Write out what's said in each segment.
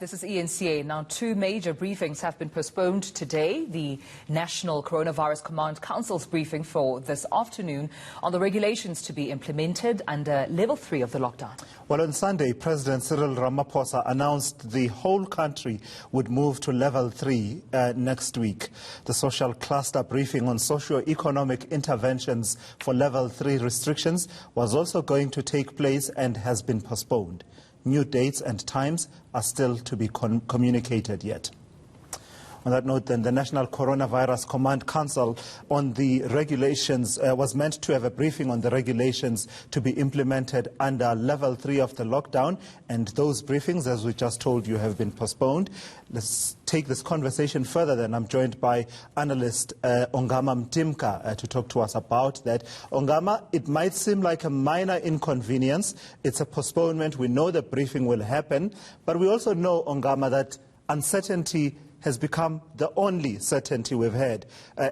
This is ENCA. Now, two major briefings have been postponed today. The National Coronavirus Command Council's briefing for this afternoon on the regulations to be implemented under level 3 of the lockdown. Well, on Sunday, President Cyril Ramaphosa announced the whole country would move to level 3 next week. The social cluster briefing on socio-economic interventions for level 3 restrictions was also going to take place and has been postponed. New dates and times are still to be communicated yet. On that note, then, the National Coronavirus Command Council on the regulations was meant to have a briefing on the regulations to be implemented under level 3 of the lockdown, and those briefings, as we just told you, have been postponed. Let's take this conversation further then. I'm joined by analyst Ongama Mtimka to talk to us about that. Ongama, it might seem like a minor inconvenience. It's a postponement. We know the briefing will happen, but we also know, Ongama, that uncertainty has become the only certainty we've had.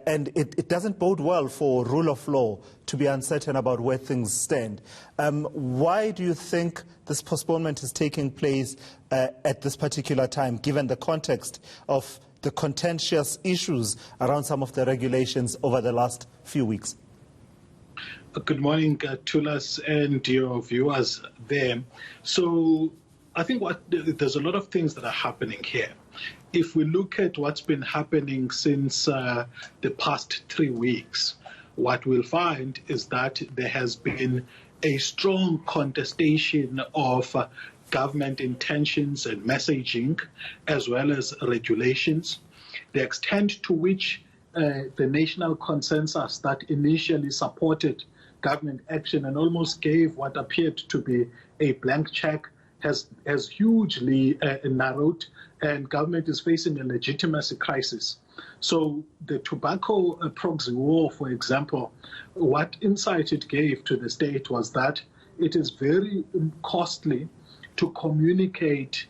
And it doesn't bode well for rule of law to be uncertain about where things stand. Why do you think this postponement is taking place at this particular time, given the context of the contentious issues around some of the regulations over the last few weeks? Good morning, Tulas and your viewers there. So I think there's a lot of things that are happening here. If we look at what's been happening since the past 3 weeks, what we'll find is that there has been a strong contestation of government intentions and messaging, as well as regulations. The extent to which the national consensus that initially supported government action and almost gave what appeared to be a blank check has hugely narrowed, and government is facing a legitimacy crisis. So the tobacco proxy war, for example, what insight it gave to the state was that it is very costly to communicate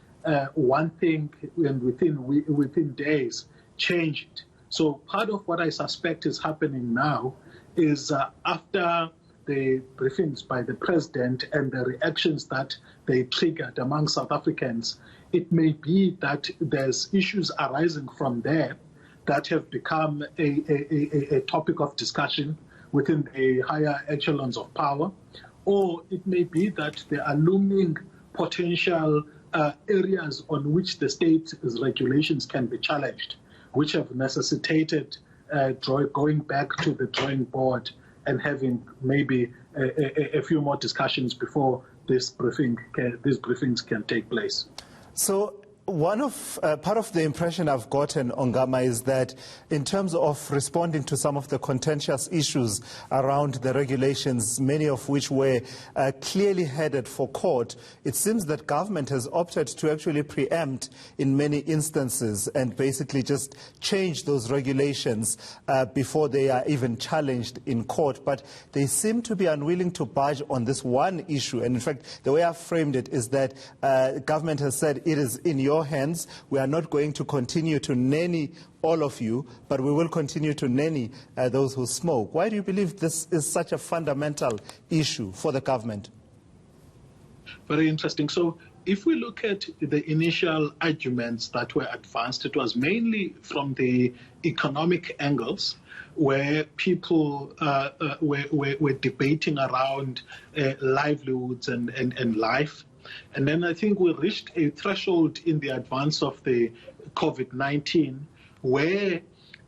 one thing and within days change it. So part of what I suspect is happening now is after the briefings by the president and the reactions that they triggered among South Africans, it may be that there's issues arising from there that have become a topic of discussion within the higher echelons of power, or it may be that there are looming potential areas on which the state's regulations can be challenged, which have necessitated going back to the drawing board and having maybe a few more discussions before these briefings can take place. So part of the impression I've gotten, Ongama, is that in terms of responding to some of the contentious issues around the regulations, many of which were clearly headed for court, it seems that government has opted to actually preempt in many instances and basically just change those regulations before they are even challenged in court. But they seem to be unwilling to budge on this one issue. And in fact, the way I've framed it is that government has said it is in your hands. We are not going to continue to nanny all of you, but we will continue to nanny those who smoke. Why do you believe this is such a fundamental issue for the government? Very interesting. So if we look at the initial arguments that were advanced, it was mainly from the economic angles, where people were debating around livelihoods and life. And then I think we reached a threshold in the advance of the COVID-19 where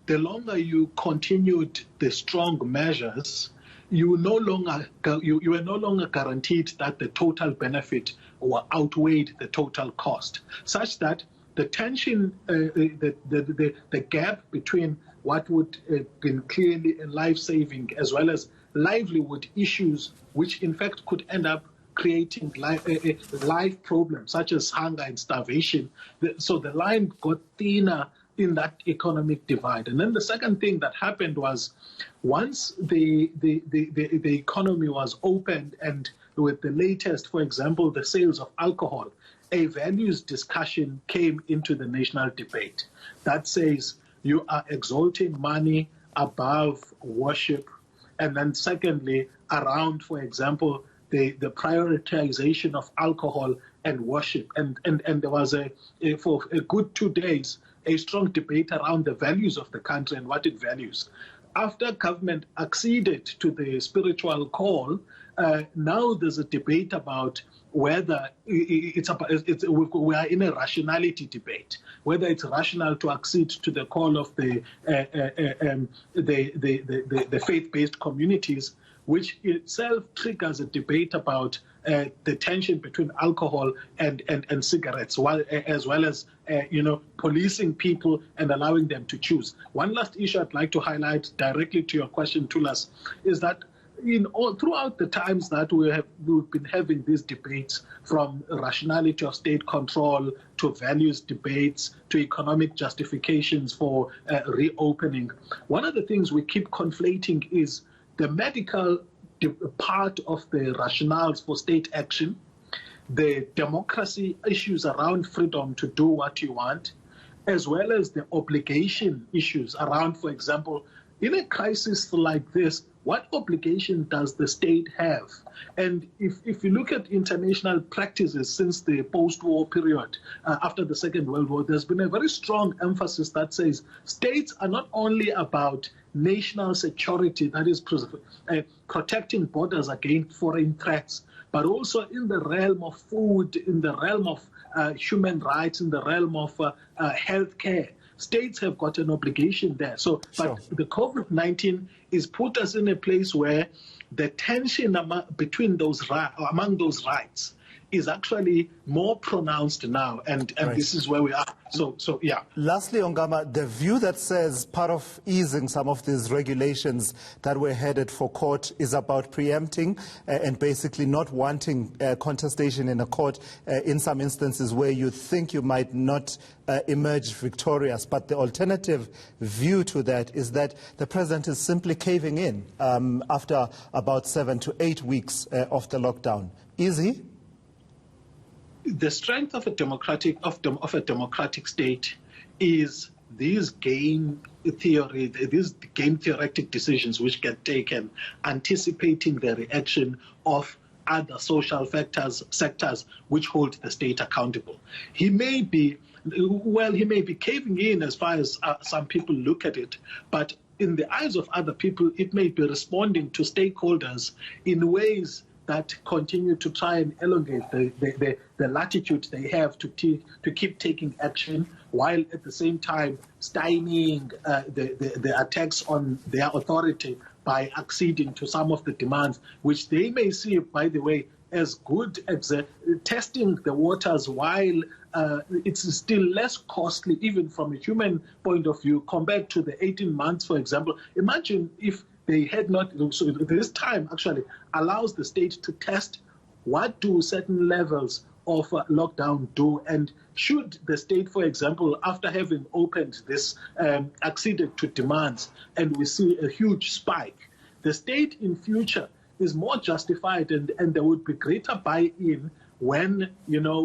the longer you continued the strong measures, you were no longer guaranteed that the total benefit or outweighed the total cost, such that the tension, the gap between what would have been clearly a life-saving as well as livelihood issues, which in fact could end up creating life problems such as hunger and starvation. So the line got thinner in that economic divide. And then the second thing that happened was once the economy was opened, and with the latest, for example, the sales of alcohol, a values discussion came into the national debate that says you are exalting money above worship. And then secondly, around, for example, the prioritization of alcohol and worship. And there was for a good 2 days, a strong debate around the values of the country and what it values. After government acceded to the spiritual call, now there's a debate about whether we are in a rationality debate, whether it's rational to accede to the call of the faith-based communities, which itself triggers a debate about the tension between alcohol and cigarettes, as well as policing people and allowing them to choose. One last issue I'd like to highlight directly to your question, Tulas, is that throughout the times that we've been having these debates, from rationality of state control to values debates to economic justifications for reopening, one of the things we keep conflating is the medical part of the rationales for state action, the democracy issues around freedom to do what you want, as well as the obligation issues around, for example, in a crisis like this, what obligation does the state have? And if you look at international practices since the post-war period, after the Second World War, there's been a very strong emphasis that says states are not only about national security, that is protecting borders against foreign threats, but also in the realm of food, in the realm of human rights, in the realm of health care. States have got an obligation there. So, Sure. But the COVID-19 is put us in a place where the tension among those rights is actually more pronounced now, and Right. This is where we are. So yeah. Lastly, Ongama, the view that says part of easing some of these regulations that were headed for court is about preempting and basically not wanting contestation in a court in some instances where you think you might not emerge victorious. But the alternative view to that is that the president is simply caving in after about 7 to 8 weeks of the lockdown. Is he? The strength of a democratic state is these game theoretic decisions which get taken, anticipating the reaction of other social sectors which hold the state accountable. He may be caving in as far as some people look at it, but in the eyes of other people, it may be responding to stakeholders in ways that continue to try and elongate the latitude they have to keep taking action, while at the same time stymieing the attacks on their authority by acceding to some of the demands, which they may see, by the way, as good as testing the waters, while it's still less costly, even from a human point of view, compared to the 18 months, for example. Imagine if they had not, so this time actually allows the state to test what do certain levels of lockdown do, and should the state, for example, after having opened this, acceded to demands, and we see a huge spike, the state in future is more justified, and there would be greater buy-in when,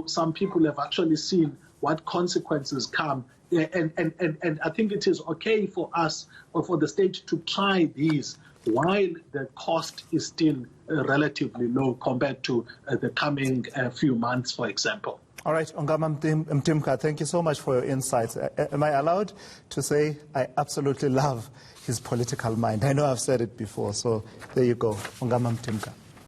some people have actually seen what consequences come. And I think it is okay for us, or for the state, to try these while the cost is still relatively low compared to the coming few months, for example. All right, Ongama Mtimka, thank you so much for your insights. Am I allowed to say I absolutely love his political mind? I know I've said it before, so there you go, Ongama Mtimka.